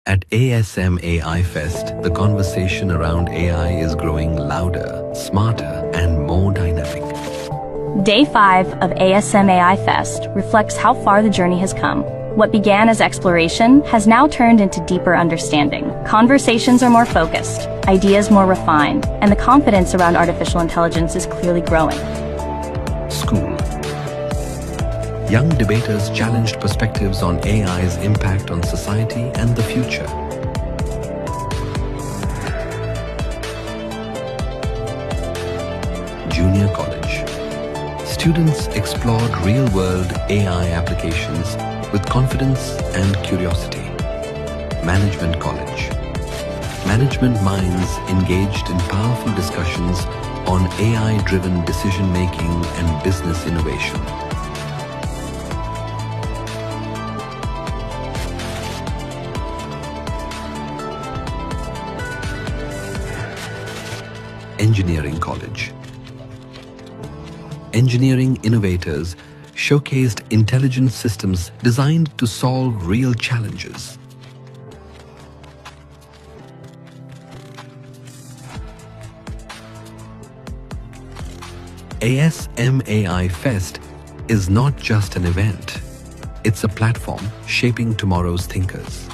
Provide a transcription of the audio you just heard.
At ASM AI Fest, the conversation around AI is growing louder, smarter, and more dynamic. Day 5 of ASM AI Fest reflects how far the journey has come. What began as exploration has now turned into deeper understanding. Conversations are more focused, ideas more refined, and the confidence around artificial intelligence is clearly growing. School. Young debaters challenged perspectives on AI's impact on society and the future. Junior college. Students explored real-world AI applications with confidence and curiosity. Management college. Management minds engaged in powerful discussions on AI-driven decision-making and business innovation. Engineering college. Engineering innovators showcased intelligent systems designed to solve real challenges. ASM AI Fest is not just an event, it's a platform shaping tomorrow's thinkers.